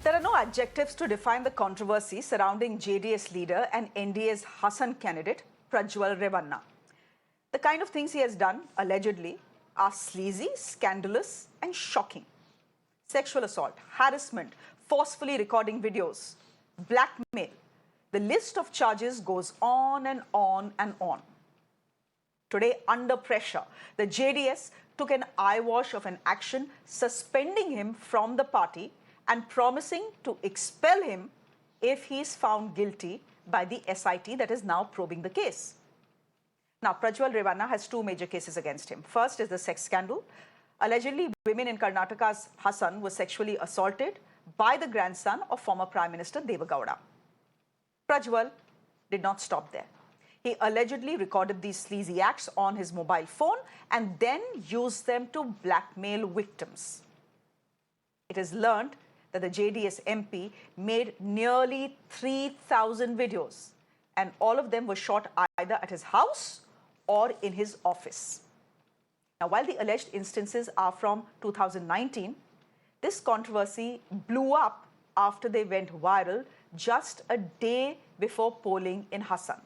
There are no adjectives to define the controversy surrounding JDS leader and NDA's Hassan candidate, Prajwal Revanna. The kind of things he has done, allegedly, are sleazy, scandalous, and shocking. Sexual assault, harassment, forcefully recording videos, blackmail. The list of charges goes on and on and on. Today, under pressure, the JDS took an eyewash of an action suspending him from the party and promising to expel him if he is found guilty by the SIT that is now probing the case. Now, Prajwal Revanna has two major cases against him. First is the sex scandal. Allegedly, women in Karnataka's Hassan were sexually assaulted by the grandson of former Prime Minister Deve Gowda. Prajwal did not stop there. He allegedly recorded these sleazy acts on his mobile phone and then used them to blackmail victims. It is learned that the JDS MP made nearly 3,000 videos, and all of them were shot either at his house or in his office. Now, while the alleged instances are from 2019, this controversy blew up after they went viral just a day before polling in Hassan.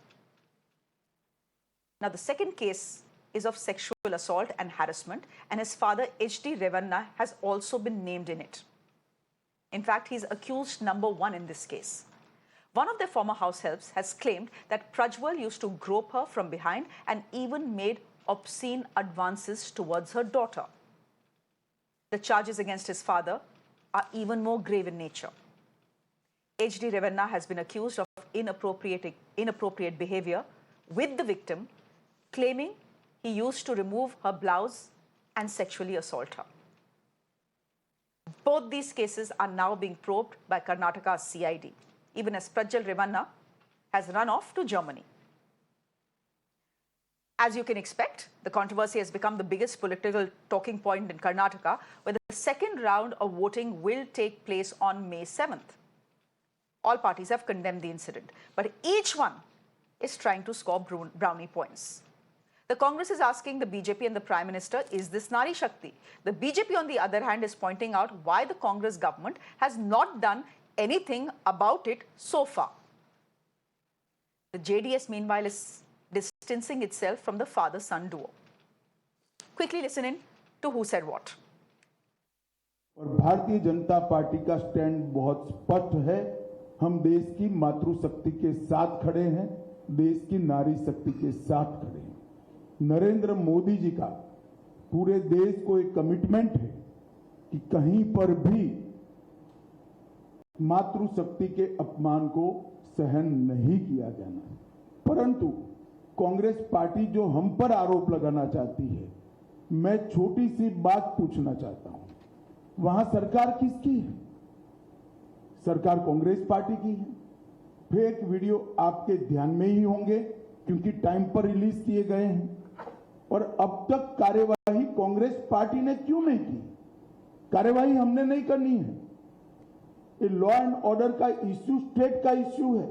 Now, the second case is of sexual assault and harassment, and his father, H.D. Revanna, has also been named in it. In fact, he's accused number one in this case. One of their former house helps has claimed that Prajwal used to grope her from behind and even made obscene advances towards her daughter. The charges against his father are even more grave in nature. H.D. Revanna has been accused of inappropriate behavior with the victim, claiming he used to remove her blouse and sexually assault her. Both these cases are now being probed by Karnataka's CID, even as Prajwal Revanna has run off to Germany. As you can expect, the controversy has become the biggest political talking point in Karnataka, where the second round of voting will take place on May 7th. All parties have condemned the incident, but each one is trying to score brownie points. The Congress is asking the BJP and the Prime Minister, is this Nari Shakti? The BJP, on the other hand, is pointing out why the Congress government has not done anything about it so far. The JDS, meanwhile, is distancing itself from the father-son duo. Quickly listen in to who said what. और Bharatiya Janata party का stand बहुत स्पष्ट है। हम देश की मातृशक्ति के साथ खड़े हैं, देश की नारी शक्ति के साथ खड़े हैं। नरेंद्र मोदी जी का पूरे देश को एक कमिटमेंट है कि कहीं पर भी मातृशक्ति के अपमान को सहन नहीं किया जाना। परंतु कांग्रेस पार्टी जो हम पर आरोप लगाना चाहती है, मैं छोटी सी बात पूछना चाहता हूं। वहां सरकार किसकी है? सरकार कांग्रेस पार्टी की है। फेक वीडियो आपके ध्यान में ही होंगे, क्योंकि टाइम पर रिलीज किए गए हैं। और अब तक कार्यवाही कांग्रेस पार्टी ने क्यों नहीं की? कार्यवाही हमने नहीं करनी है। ये लॉ एंड ऑर्डर का इश्यू स्टेट का इश्यू है।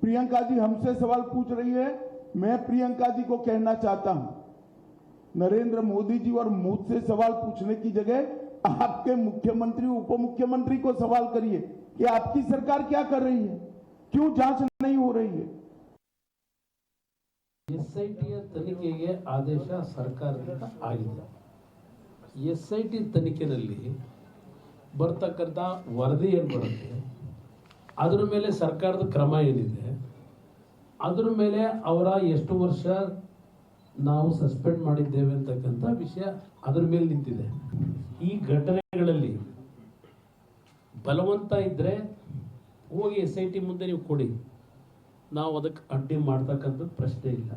प्रियंका जी हमसे सवाल पूछ रही है, मैं प्रियंका जी को कहना चाहता हूं, नरेंद्र मोदी जी और मुझसे सवाल पूछने की जगह आपके मुख्यमंत्री उप मुख्यमंत्री को सवाल करिए कि आपकी सरकार क्या कर रही है, क्यों जांच नहीं हो रही है। SIT ತನಿಖೆಗೆ ಆದೇಶ ಸರ್ಕಾರದಿಂದ ಆಗಿದೆ. SIT ತನಿಖೆಯಲ್ಲಿ ಬರ್ತಕ್ಕಂಥ ವರದಿ ಏನು ಬರುತ್ತೆ, ಅದರ ಮೇಲೆ ಸರ್ಕಾರದ ಕ್ರಮ ಏನಿದೆ, ಅದರ ಮೇಲೆ ಅವರ ಎಷ್ಟು ವರ್ಷ ನಾವು ಸಸ್ಪೆಂಡ್ ಮಾಡಿದ್ದೇವೆ ಅಂತಕ್ಕಂಥ ವಿಷಯ ಅದರ ಮೇಲೆ ನಿಂತಿದೆ. ಈ ಘಟನೆಗಳಲ್ಲಿ ಬಲವಂತ ಇದ್ರೆ ಹೋಗಿ SIT ಮುಂದೆ ನೀವು ಕೊಡಿ, ನಾವು ಅದಕ್ಕೆ ಅಡ್ಡಿ ಮಾಡ್ತಕ್ಕಂಥದ್ದು ಪ್ರಶ್ನೆ ಇಲ್ಲ.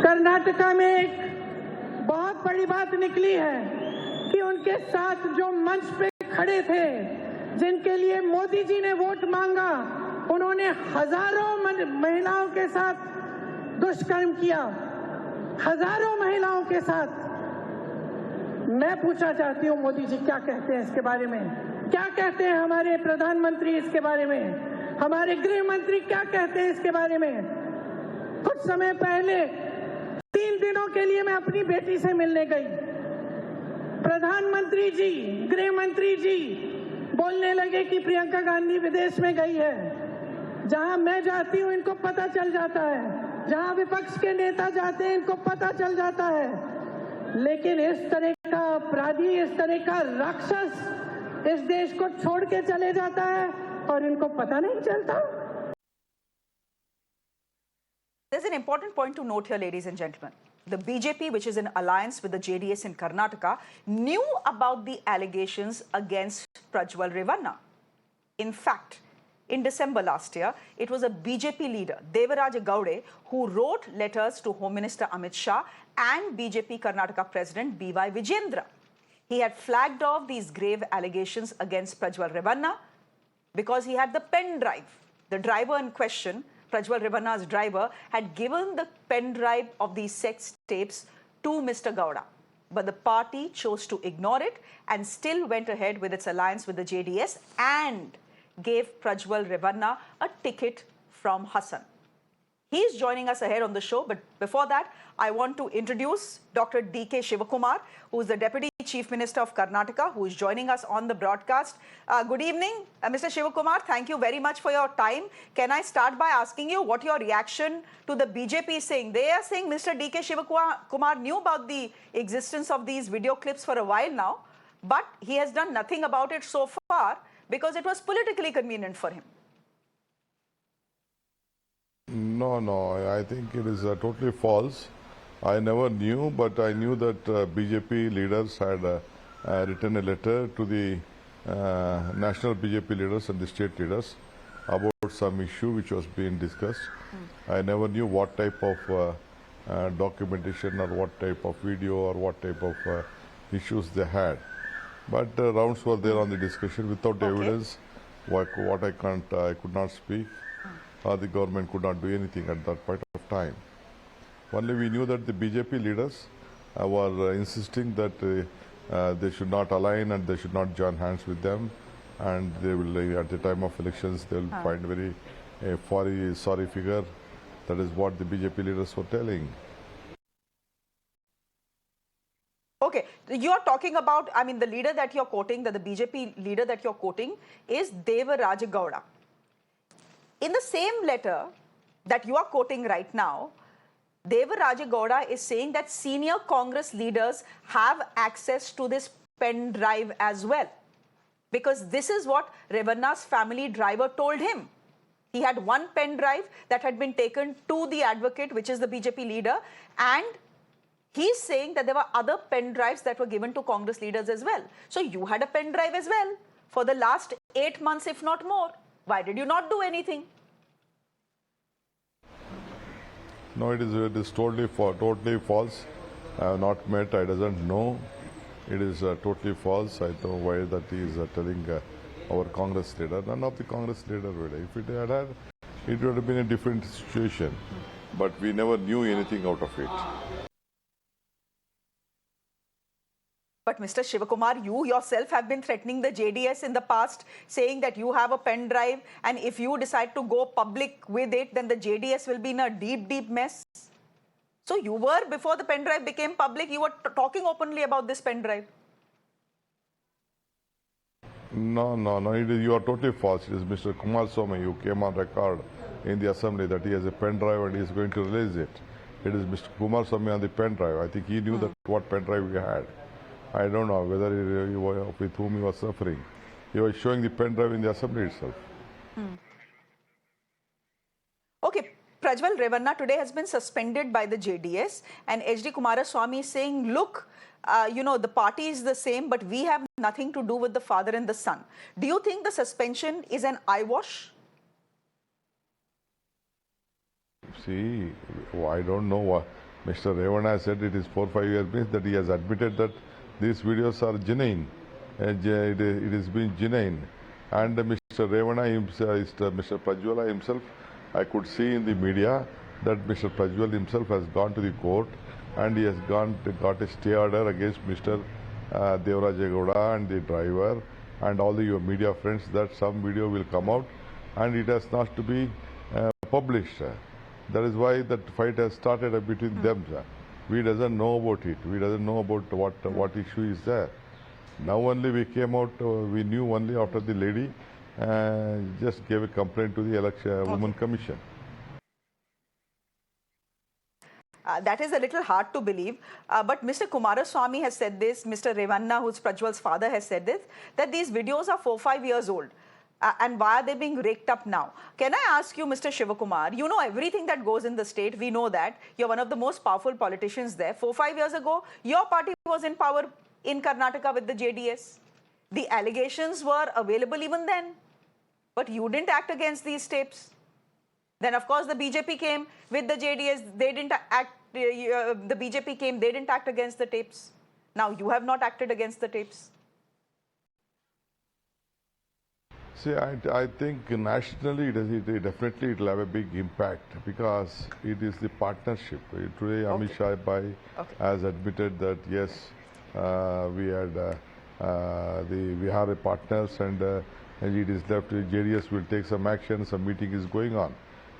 कर्नाटका में एक बहुत बड़ी बात निकली है कि उनके साथ जो मंच पे खड़े थे, जिनके लिए मोदी जी ने वोट मांगा, उन्होंने हजारों महिलाओं के साथ दुष्कर्म किया, हजारों महिलाओं के साथ। मैं पूछना चाहती हूँ, मोदी जी क्या कहते हैं इसके बारे में? क्या कहते हैं हमारे प्रधानमंत्री इसके बारे में? हमारे गृह मंत्री क्या कहते हैं इसके बारे में? कुछ समय पहले 3 दिनों के लिए मैं अपनी बेटी से मिलने गई। प्रधानमंत्री जी, गृह मंत्री जी बोलने लगे कि प्रियंका गांधी विदेश में गई है। जहां मैं जाती हूं इनको पता चल जाता है, जहां विपक्ष के नेता जाते हैं इनको पता चल जाता है। लेकिन इस तरह का अपराधी, इस तरह का राक्षस इस देश को छोड़ के चले जाता है और इनको पता नहीं चलता। There's an important point to note here, ladies and gentlemen. The BJP, which is in alliance with the JDS in Karnataka, knew about the allegations against Prajwal Revanna. In fact, in December last year, it was a BJP leader, Devaraja Gowde, who wrote letters to Home Minister Amit Shah and BJP Karnataka President B.Y. Vijayendra. He had flagged off these grave allegations against Prajwal Revanna because he had the pen drive. The driver in question, Prajwal Revanna's driver, had given the pen drive of these sex tapes to Mr. Gowda. But the party chose to ignore it and still went ahead with its alliance with the JDS and gave Prajwal Revanna a ticket from Hassan. He's joining us ahead on the show, but before that, I want to introduce Dr. D.K. Shivakumar, who is the Deputy Chief Minister of Karnataka, who is joining us on the broadcast. Good evening, Mr. Shivakumar. Thank you very much for your time. Can I start by asking you what your reaction to the BJP is saying? They are saying Mr. D.K. Shivakumar knew about the existence of these video clips for a while now, but he has done nothing about it so far because it was politically convenient for him. No, I think it is totally false. I never knew, but I knew that BJP leaders had written a letter to the national BJP leaders and the state leaders about some issue which was being discussed. I never knew what type of documentation or what type of video or what type of issues they had. But rounds were there on the discussion without evidence. What I could not speak. The government could not do anything at that point of time. Only we knew that the BJP leaders were insisting that they should not align and they should not join hands with them, and they will, at the time of elections, they will find very sorry figure. That is what the BJP leaders were telling. Okay, you're talking about, I mean, the leader that you're quoting, the BJP leader that you're quoting is Devaraja Gowda. In the same letter that you are quoting right now, Devaraja Gowda is saying that senior Congress leaders have access to this pen drive as well. Because this is what Revanna's family driver told him. He had one pen drive that had been taken to the advocate, which is the BJP leader, and he's saying that there were other pen drives that were given to Congress leaders as well. So you had a pen drive as well for the last 8 months, if not more. Why did you not do anything? No, it is totally false. I have not met. I doesn't know. It is totally false. I don't know why that he is telling our Congress leader. None of the Congress leader would. If it had, it would have been a different situation. But we never knew anything out of it. But Mr. Shivakumar, you yourself have been threatening the JDS in the past, saying that you have a pen drive and if you decide to go public with it, then the JDS will be in a deep, deep mess. So you were, before the pen drive became public, you were talking openly about this pen drive. No, you are totally false. It is Mr. Kumaraswamy who came on record in the assembly that he has a pen drive and he is going to release it. It is Mr. Kumaraswamy on the pen drive. I think he knew that what pen drive we had. I don't know whether with whom he was suffering. He was showing the pen drive in the assembly itself. Okay, Prajwal Revanna today has been suspended by the JDS, and H.D. Kumaraswamy is saying, look, the party is the same, but we have nothing to do with the father and the son. Do you think the suspension is an eyewash? See, I don't know what Mr. Revanna said. It is 4 or 5 years means that he has admitted that these videos are genuine. It has been genuine. And Mr. Revanna himself, Mr. Prajwala himself, I could see in the media that Mr. Prajwal himself has gone to the court and he has got a stay order against Mr. Devaraja Gowda and the driver and all your media friends that some video will come out and it has not to be published. That is why that fight has started between them. We doesn't know about it. We doesn't know about what issue is there. Now only we came out, we knew only after the lady just gave a complaint to the Women Commission. That is a little hard to believe. But Mr. Kumaraswamy has said this, Mr. Revanna, who's Prajwal's father, has said this, that these videos are 4-5 years old. And why are they being raked up now? Can I ask you, Mr. Shivakumar, you know everything that goes in the state. We know that. You're one of the most powerful politicians there. 4-5 years ago, your party was in power in Karnataka with the JDS. The allegations were available even then. But you didn't act against these tapes. Then, of course, the BJP came with the JDS. They didn't act. The BJP came. They didn't act against the tapes. Now you have not acted against the tapes. See, I think nationally it definitely will have a big impact because it is the partnership. Today, Amit Shah Bhai has admitted that yes, we had the Vihar partners and it is left. JDS will take some action. Some meeting is going on.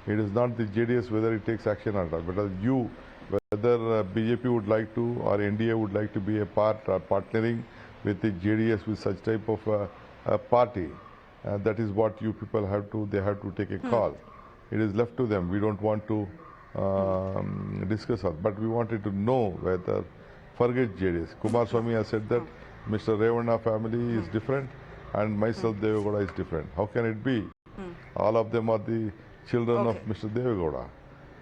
It is not the JDS whether it takes action or not, but whether BJP would like to or NDA would like to be a part or partnering with the JDS with such type of a party. That is what you people have to, they have to take a call. It is left to them. We don't want to discuss it, but we wanted to know whether, forget JDS. Kumaraswamy has said that Mr. Revanna family is different and myself, Devegowda, is different. How can it be? All of them are the children of Mr. Devegowda.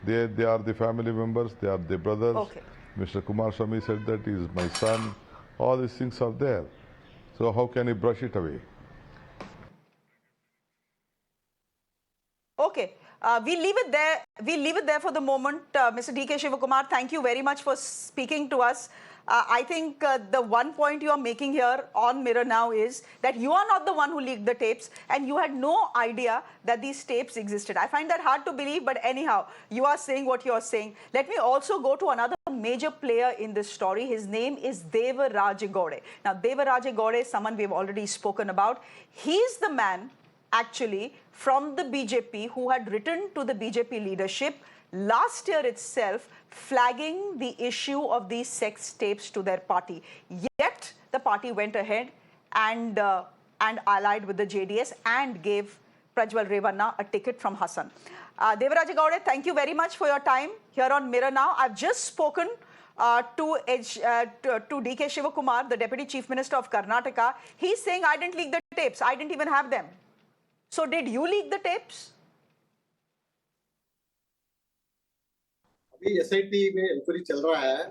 They are the family members, they are the brothers. Mr. Kumaraswamy said that he is my son. All these things are there. So how can he brush it away? Okay, we leave it there. We leave it there for the moment. Mr. D.K. Shivakumar, thank you very much for speaking to us. I think the one point you are making here on Mirror Now is that you are not the one who leaked the tapes and you had no idea that these tapes existed. I find that hard to believe, but anyhow, you are saying what you are saying. Let me also go to another major player in this story. His name is Devaraja Gowda. Now, Devaraja Gowda is someone we've already spoken about. He's the man actually from the BJP who had written to the BJP leadership last year itself flagging the issue of these sex tapes to their party. Yet the party went ahead and allied with the JDS and gave Prajwal Revanna a ticket from Hassan. Devaraja Gowda, thank you very much for your time here on Mirror Now. I've just spoken to D.K. Shivakumar, the Deputy Chief Minister of Karnataka. He's saying, I didn't leak the tapes. I didn't even have them. So did you leak the tapes? अभी SIT में inquiry चल रहा है,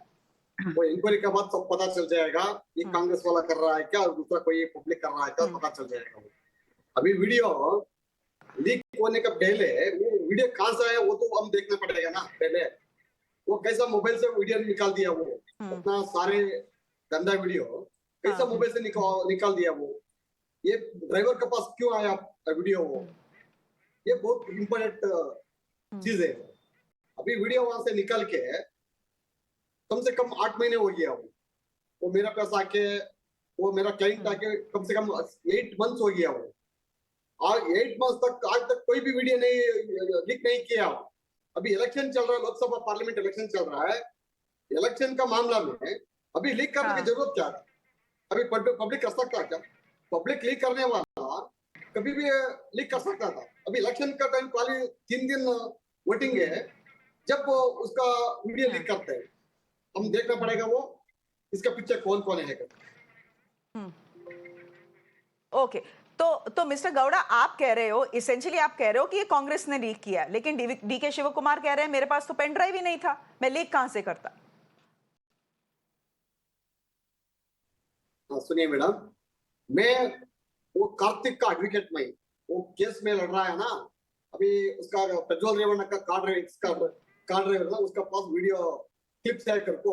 वो inquiry के बाद सब पता चल जाएगा ये कांग्रेस वाला कर रहा है क्या और दूसरा कोई पब्लिक कर रहा है क्या, पता चल जाएगा। अभी वीडियो लीक होने का पहले वो वीडियो कहां से आया वो तो हम देखना पड़ेगा ना। पहले वो कैसा मोबाइल से वीडियो निकाल दिया, वो अपना सारे गंदा वीडियो कैसा मोबाइल से निकाल दिया, वो ये ड्राइवर के पास क्यों आया वीडियो, वो ये बहुत इम्पोर्टेंट चीज है। अभी वीडियो वहां से निकल के कम से कम 8 महीने हो गया, वो मेरा पास आके वो मेरा क्लाइंट आके कम से कम 8 मंथ्स हो गया, वो और 8 मंथ्स तक आज तक कोई भी वीडियो नहीं लीक नहीं किया। अभी इलेक्शन चल रहा है, लोकसभा पार्लियामेंट इलेक्शन चल रहा है, इलेक्शन का मामला में अभी लीक करने की जरूरत क्या है? अभी पब्लिक कर सकता क्या? पब्लिक लीक करने वाला कभी भी लीक कर सकता था। अभी इलेक्शन का टाइम खाली 3 दिन वोटिंग है, जब वो उसका वीडियो लीक करते हैं हम देखना पड़ेगा वो इसका पीछे कौन कौन है। ओके, तो मिस्टर गौड़ा, आप कह रहे हो, इसेंशियली आप कह रहे हो कि ये कांग्रेस ने लीक किया, लेकिन डीके शिवकुमार कह रहे हैं मेरे पास तो पेन ड्राइव ही नहीं था, मैं लीक कहां से करता? सुनिए मैडम, मैं वो कार्तिक का एडवोकेट में वो केस में लड़ रहा है ना, अभी उसका प्रज्वल रेवन्ना का कार्ड ड्राइवर ना उसका पास वीडियो क्लिप्स है करको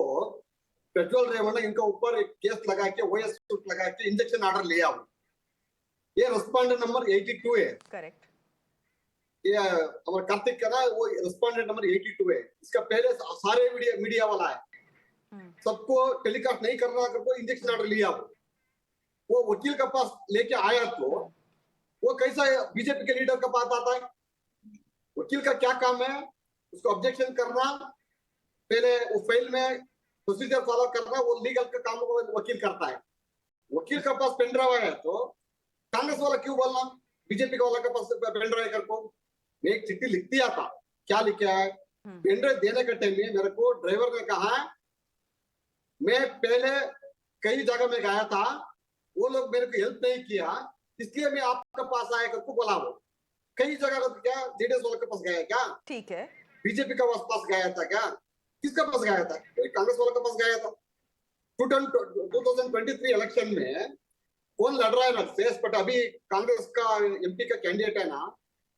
प्रज्वल रेवन्ना इनका ऊपर एक केस लगा के ओएस सूट लगा के इंजेक्शन ऑर्डर लिया। ये रेस्पोंडेंट नंबर 82 है। करेक्ट। ये हमारा कार्तिक का ना वो रेस्पोंडेंट नंबर 82 है। इसका पहले सारे मीडिया वाला है, सबको टेलीकास्ट नहीं करना करको इंजेक्शन ऑर्डर लिया। वो वकील के पास लेके आया तो वो कैसा बीजेपी के लीडर का पास आता है? वकील का क्या काम है? उसको ऑब्जेक्शन करना, पहले वो फाइल में प्रोसीजर फॉलो करना, वो लीगल का काम वकील करता है। वकील के पास पेन ड्राइव है तो कांग्रेस वाला क्यों बोलना बीजेपी का वाला के पास पेन ड्राइव कर को? मैं एक चिट्ठी लिख दिया था, क्या लिखा है? पेन ड्राइव देने के टाइम में मेरे को ड्राइवर ने कहा मैं पहले कई जगह में गया था, वो लोग मेरे को हेल्प नहीं किया, इसलिए मैं आपके पास आया करके बोला। वो कई जगह तो क्या जेडीएस वाले के पास गया क्या? ठीक है, बीजेपी का पास गया था क्या? किसका पास गया था? कोई कांग्रेस वाले के पास गया था। 2023 इलेक्शन में कौन लड़ रहा है ना फेस, बट अभी कांग्रेस का एमपी का कैंडिडेट है ना,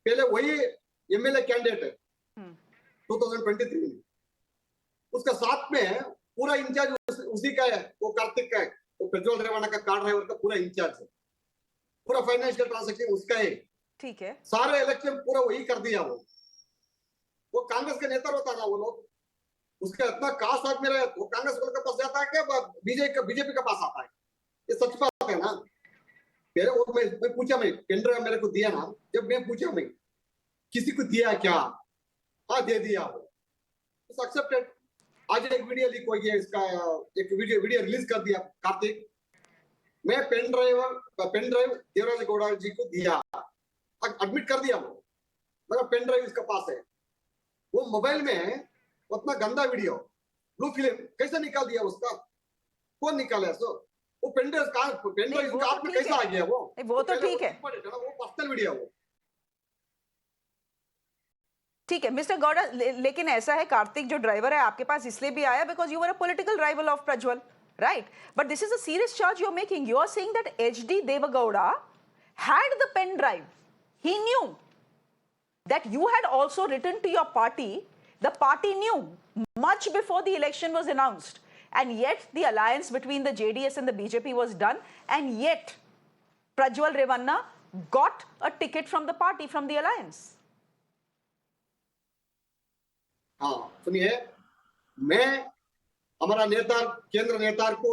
पहले वही एमएलए कैंडिडेट है 2023 में। उसका साथ में पूरा इंचार्ज उसी का है, वो कार्तिक का है, वो प्रज्वल रेवाना का कार ड्राइवर का पूरा इंचार्ज है, पूरा फाइनेंशियल ट्रांसैक्शन उसका है। ठीक है, सारे इलेक्शन पूरा वही कर दिया। वो कांग्रेस के नेता होता ना वो लोग, उसका इतना कास्ट आदमी रहे, वो कांग्रेस वाले के पास जाता है क्या बीजेपी का पास आता है? ये सच बात है ना। मेरे वो मैं पूछा, मैं पेन ड्राइव मेरे को दिया ना, जब मैं पूछा मैं किसी को दिया क्या? हाँ दे दिया, वो एक्सेप्टेड। आज एक वीडियो लीक हो गया इसका, एक वीडियो रिलीज कर दिया कार्तिक, मैं पेन ड्राइव देवराज गौड़ा जी को दिया, एडमिट कर दिया। वो मेरा पेन ड्राइव इसका पास है। वो मोबाइल में उतना गंदा वीडियो ब्लू फिल्म कैसे निकाल दिया उसका? कौन निकाला? सो वो पेन ड्राइव इसका हाथ में कैसे आ गया? वो तो ठीक है, वो पर्सनल वीडियो। वो ठीक है मिस्टर गौड़ा, लेकिन ऐसा है कार्तिक जो ड्राइवर है आपके पास इसलिए भी आया because you were a political rival of Prajwal, right? But this is a serious charge you are making. You are saying that HD Devagowda had the pen drive. He knew that you had also written to your party. The party knew much before the election was announced, and yet the alliance between the JDS and the BJP was done, and yet Prajwal Revanna got a ticket from the party, from the alliance. हाँ सुनिए, मैं हमारा नेता, केंद्र नेता को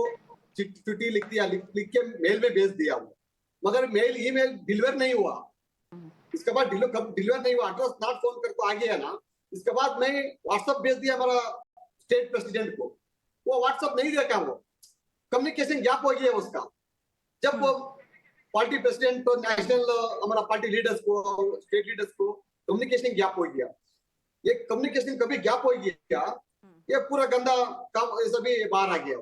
चिट्ठी लिख दिया, लिख के मेल में भेज दिया वो, मगर मेल ईमेल डिलीवर नहीं हुआ। इसके बाद डिलीवर नहीं हुआ, एड्रेस नॉट फोन करके आ गया ना। इसके बाद मैं व्हाट्सएप भेज दिया हमारा स्टेट प्रेसिडेंट को, वो व्हाट्सएप नहीं देखा, वो कम्युनिकेशन गैप हो गया उसका। जब वो पार्टी प्रेसिडेंट तो नेशनल हमारा पार्टी लीडर्स को, स्टेट लीडर्स को कम्युनिकेशन गैप हो गया। ये कम्युनिकेशन कभी गैप हो गया, ये पूरा गंदा काम सभी बाहर आ गया।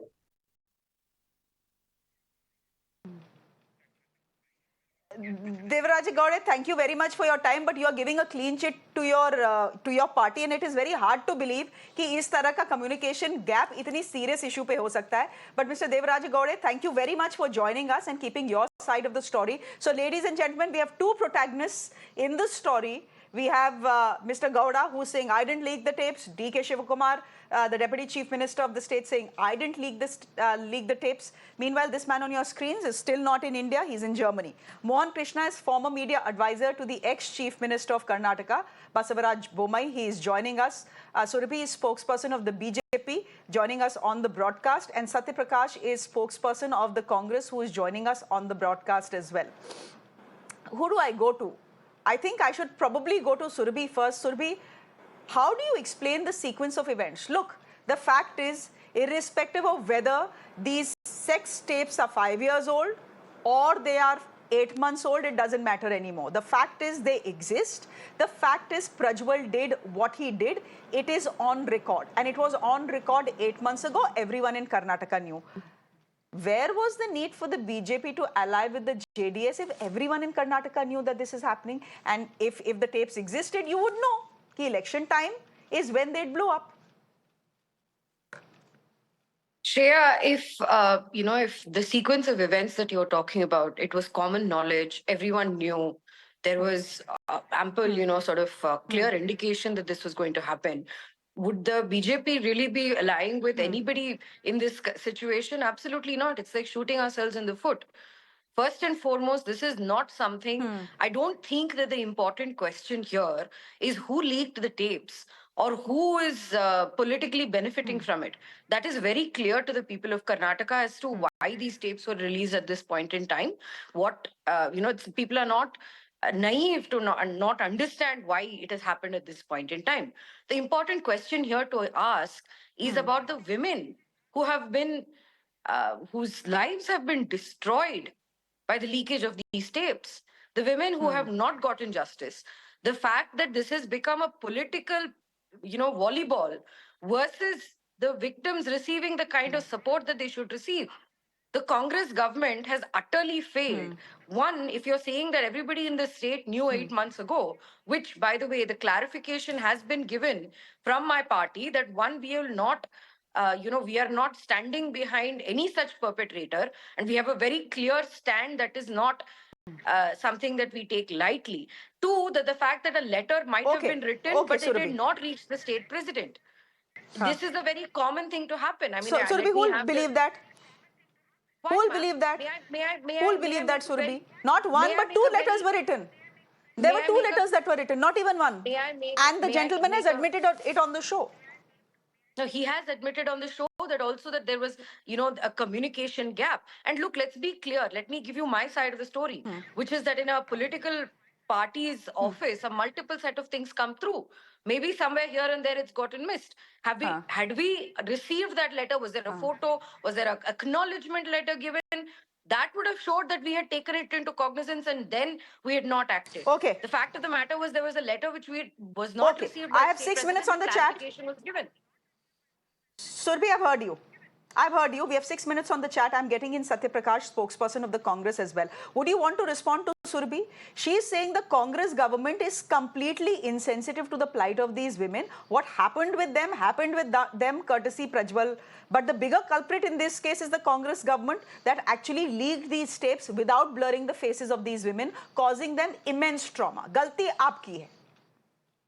Devaraj Gowda, thank you very much for your time, but you are giving a clean chit to your party, and it is very hard to believe कि इस तरह का communication gap इतनी serious issue पे हो सकता है. But Mr. Devaraj Gowda, thank you very much for joining us and keeping your side of the story. So, ladies and gentlemen, we have two protagonists in this story. We have Mr. Gowda, who's saying, I didn't leak the tapes. D.K. Shivakumar, the Deputy Chief Minister of the state, saying, I didn't leak the tapes. Meanwhile, this man on your screens is still not in India. He's in Germany. Mohan Krishna is former media advisor to the ex-Chief Minister of Karnataka, Basavaraj Bommai. He is joining us. Surabhi is spokesperson of the BJP, joining us on the broadcast. And Satya Prakash is spokesperson of the Congress, who is joining us on the broadcast as well. Who do I go to? I think I should probably go to Surabhi first. Surabhi, how do you explain the sequence of events? Look, the fact is, irrespective of whether these sex tapes are 5 years old or they are 8 months old, it doesn't matter anymore. The fact is they exist. The fact is Prajwal did what he did. It is on record. And it was on record 8 months ago. Everyone in Karnataka knew. Where was the need for the BJP to ally with the JDS if everyone in Karnataka knew that this is happening? And if the tapes existed, you would know that election time is when they'd blow up. Shreya, if the sequence of events that you're talking about, it was common knowledge, everyone knew, there was ample, clear indication that this was going to happen. Would the BJP really be allying with anybody in this situation? Absolutely not. It's like shooting ourselves in the foot. First and foremost, this is not something, I don't think that the important question here is who leaked the tapes or who is politically benefiting from it. That is very clear to the people of Karnataka as to why these tapes were released at this point in time. What, people are not naive to not understand why it has happened at this point in time. The important question here to ask is about the women who have been whose lives have been destroyed by the leakage of these tapes, the women who have not gotten justice, the fact that this has become a political, volleyball versus the victims receiving the kind of support that they should receive. The Congress government has utterly failed. One, if you're saying that everybody in the state knew 8 months ago, which, by the way, the clarification has been given from my party that one, we will not, we are not standing behind any such perpetrator, and we have a very clear stand that is not something that we take lightly. Two, that the fact that a letter might have Okay. been written, Okay, but it Surabhi. did not reach the state president. This is a very common thing to happen. I mean, So, let Surabhi, me who will have the- believe that? Why, Who will ma'am? believe that? May Who will I believe that, make a very- Surabhi? Not one, may I but make two a letters very- were written. There May were I two make a- letters that were written, not even one. May I make- And the may I gentleman has make a- admitted it on the show. No, he has admitted on the show that also that there was, a communication gap. And look, let's be clear. Let me give you my side of the story, which is that in a political party's office, a multiple set of things come through. Maybe somewhere here and there it's gotten missed. Had we received that letter? Was there a photo? Was there an acknowledgement letter given? That would have showed that we had taken it into cognizance and then we had not acted. Okay. The fact of the matter was there was a letter which was not Okay. received. I by have state 6 minutes president, on the chat. clarification was given. Surabhi, I've heard you. I've heard you. We have 6 minutes on the chat. I'm getting in Satya Prakash, spokesperson of the Congress as well. Would you want to respond to Surabhi? She is saying the Congress government is completely insensitive to the plight of these women. What happened with them happened with them courtesy Prajwal. But the bigger culprit in this case is the Congress government that actually leaked these tapes without blurring the faces of these women, causing them immense trauma. Galti aapki hai.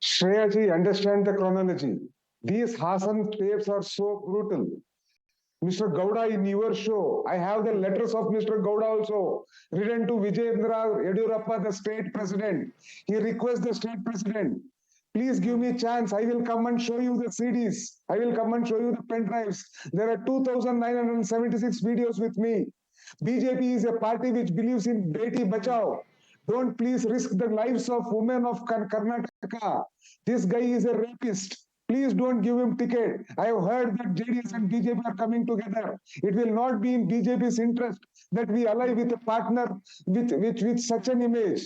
Shreya ji, understand the chronology. These Hassan tapes are so brutal. Mr. Gowda, in your show, I have the letters of Mr. Gowda also, written to Vijayendra Yediyurappa, the state president. He requests the state president, please give me a chance. I will come and show you the CDs. I will come and show you the pen drives. There are 2,976 videos with me. BJP is a party which believes in Beti Bachao. Don't please risk the lives of women of Karnataka. This guy is a rapist. Please don't give him ticket. I have heard that JDS and BJP are coming together. It will not be in BJP's interest that we ally with a partner with such an image.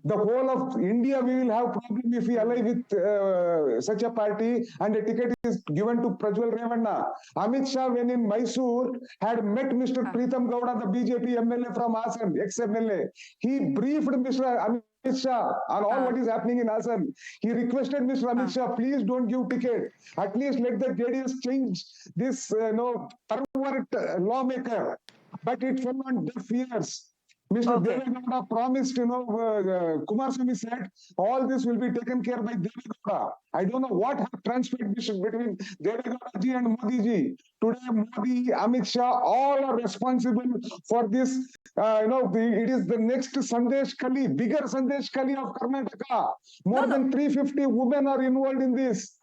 The whole of India, we will have problem if we ally with such a party and a ticket is given to Prajwal Revanna. Amit Shah, when in Mysore, had met Mr. Pritam Gowda, the BJP MLA from Hassan, ex-MLA. He briefed Mr. Amit Shah on all what is happening in Hassan. He requested Mr. Amit Shah, please don't give ticket. At least let the JDS change this pervert lawmaker. But it fell on deaf ears. Mr. Okay. Devegowda promised, Kumaraswamy said, all this will be taken care by Devegowda. I don't know what have transpired between Devegowda ji and Modi ji. Today, Modi, Amit Shah, all are responsible for this. It is the next Sandesh Kali, bigger Sandesh Kali of Karnataka. More than 350 women are involved in this.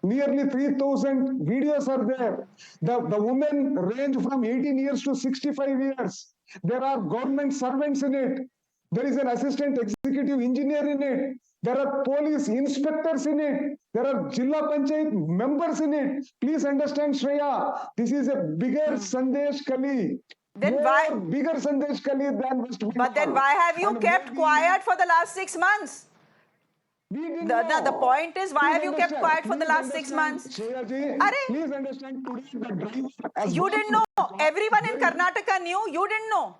Nearly 3,000 videos are there. The women range from 18 years to 65 years. There are government servants in it. There is an assistant executive engineer in it. There are police inspectors in it. There are Jilla Panchayat members in it. Please understand, Shreya, this is a bigger Sandesh Kali. Then More why- bigger Sandesh Kali than West Bengal. But then why have you And kept Modi- quiet for the last 6 months? We didn't The know. point is, why Please have you kept understand. quiet for the Please last 6 understand, months? Shreya ji, Arey. please understand today the driver has You gone didn't to know. the job. Everyone in Karnataka knew. You didn't know.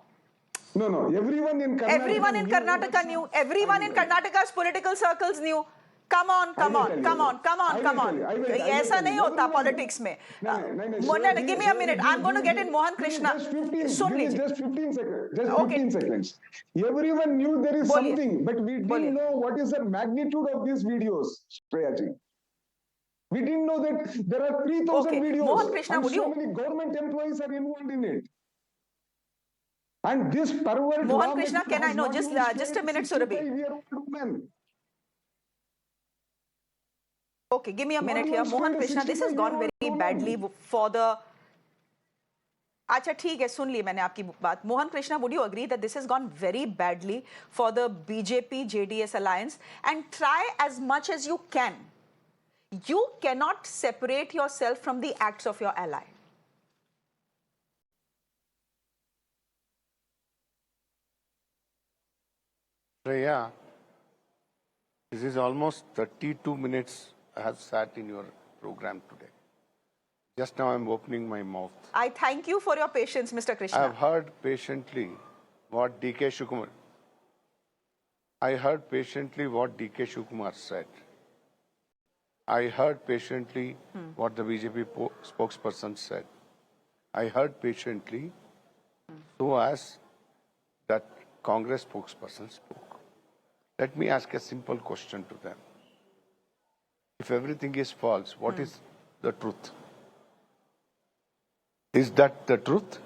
No, everyone in Karnataka Everyone in Karnataka knew. Everyone in Karnataka's political circles knew. Come on. I will tell you. ऐसा नहीं होता politics में. Give me a minute. I'm going to get in Mohan Krishna. सुन लीजिए. Just 15 seconds. Just Okay. 15 seconds. Everyone knew there is बोलिए. something, but we बोलिए. didn't know what is the magnitude of these videos, Shreya ji. We didn't know that there are 3,000 Okay. videos. Mohan Krishna, and would so you- many government employees are involved in it. And this pervert Mohan lawmaker Krishna, can I has know, not just- even just a spared minute, Surabhi. 65-year-old woman. Okay, give me a minute Not here. even Mohan spend Krishna, this has 65 gone year-old very woman. badly for the... अच्छा ठीक है, सुन ली मैंने आपकी बात. Mohan Krishna, would you agree that this has gone very badly for the BJP-JDS alliance? And try as much as you can. You cannot separate yourself from the acts of your ally. Shreya, this is almost 32 minutes I have sat in your program today. Just now I'm opening my mouth. I thank you for your patience, Mr. I Krishna. have heard patiently what DK Shivakumar. I heard patiently what DK Shivakumar said. I heard patiently what the BJP spokesperson said. I heard patiently so as that Congress spokesperson spoke. Let me ask a simple question to them. If everything is false, what is the truth? Is that the truth?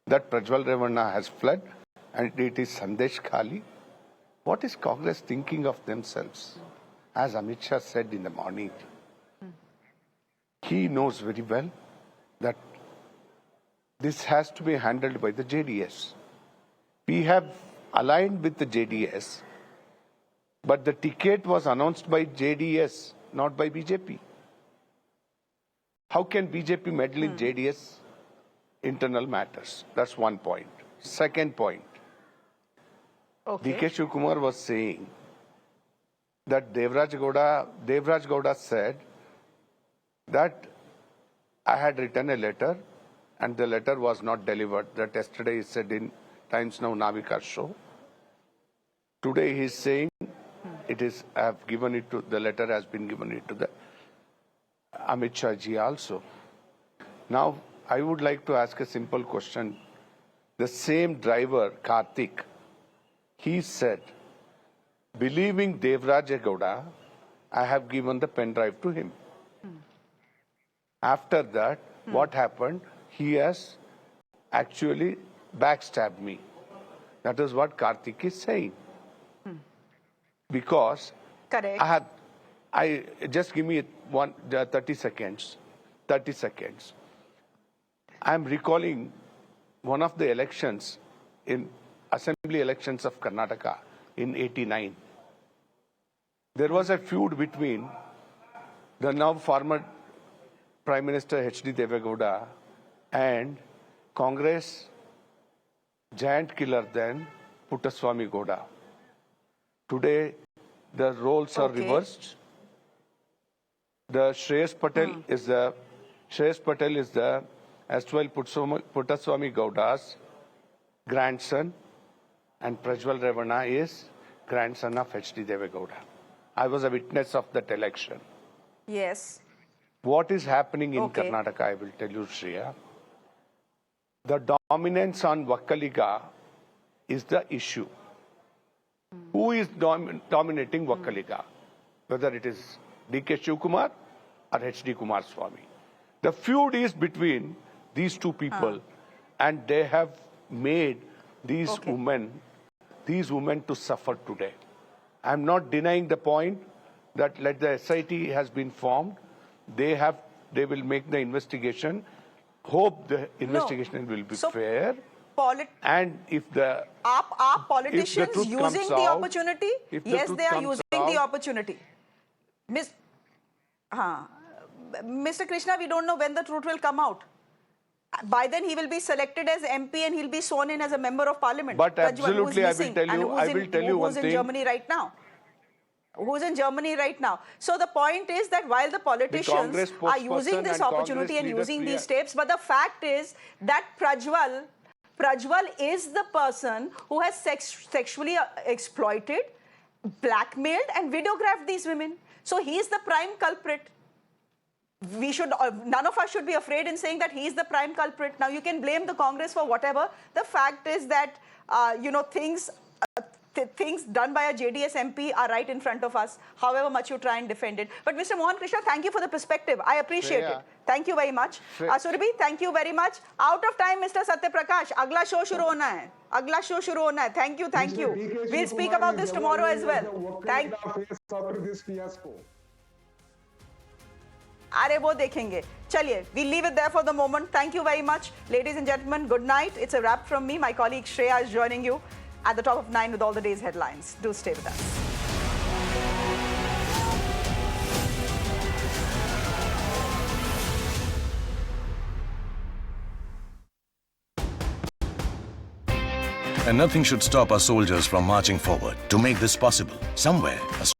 That Prajwal Revanna has fled and it is Sandesh Khali? What is Congress thinking of themselves? As Amit Shah said in the morning, he knows very well that this has to be handled by the JDS. We have aligned with the JDS, but the ticket was announced by JDS, not by BJP. How can BJP meddle in JDS internal matters? That's one point. Second point, Okay. DK Shivakumar was saying that Devraj Gowda said that I had written a letter and the letter was not delivered. That yesterday he said in Times Now Navika show. Today he is saying it is, I have given it to, the letter has been given it to the Amit Shah ji also. Now, I would like to ask a simple question. The same driver, Karthik, he said, believing Devraj Gowda, I have given the pen drive to him. After that, what happened? He has actually backstabbed me. That is what Karthik is saying. Because Correct. I just give me 30 seconds. 30 seconds. I am recalling one of the elections in assembly elections of Karnataka in '89. There was a feud between the now former Prime Minister H.D. Deve Gowda and Congress giant killer then Puttaswamy Gowda. Today the roles are reversed. The Shreyas Patel is the erstwhile Puttaswamy Gowda's grandson, and Prajwal Revanna is grandson of H.D. Deve Gowda. I was a witness of that election. Yes. What is happening in Okay. Karnataka, I will tell you, Shreya. The dominance on Vakkaliga is the issue. Who is dominating Vakkaliga? Whether it is DK Shivakumar or H.D. Kumaraswamy. The feud is between these two people, and they have made these women to suffer today. I'm not denying the point that let the SIT has been formed. They will make the investigation. Hope the investigation will be So, fair. Polit- And if the are politicians truth using comes the out- opportunity? if the Yes, truth they are comes using the out- opportunity. Mr. Krishna, we don't know when the truth will come out. By then, he will be selected as MP and he'll be sworn in as a member of parliament. But Prajwal, who's absolutely, I will missing tell and you- who's I in- will tell you one who's in thing. Germany right now. Who's in Germany right now. So the point is that while the politicians Congress are using spokesperson this and opportunity Congress and leader using these Priya- tapes, but the fact is that Prajwal is the person who has sexually exploited, blackmailed and videographed these women. So he is the prime culprit. We should, none of us should be afraid in saying that he is the prime culprit. Now you can blame the Congress for whatever. The fact is that, things done by a JDS MP are right in front of us, however much you try and defend it. But Mr. Mohan Krishna, thank you for the perspective. I appreciate Shreya. it. Thank you very much. Surabhi, thank you very much. Out of time, Mr. Satya Prakash. Agla show shuru hona hai. Agla show shuru hona hai. Thank you, thank you. Mr. DK We'll speak Shivakumar about is this tomorrow as well. evaluating the Thank Vakkaliga face after this fiasco. अरे वो देखेंगे चलिए we leave it there for the moment. Thank you very much, ladies and gentlemen. Good night. It's a wrap from me. My colleague Shreya is joining you at the top of 9 with all the day's headlines. Do stay with us. And nothing should stop our soldiers from marching forward. To make this possible, somewhere, a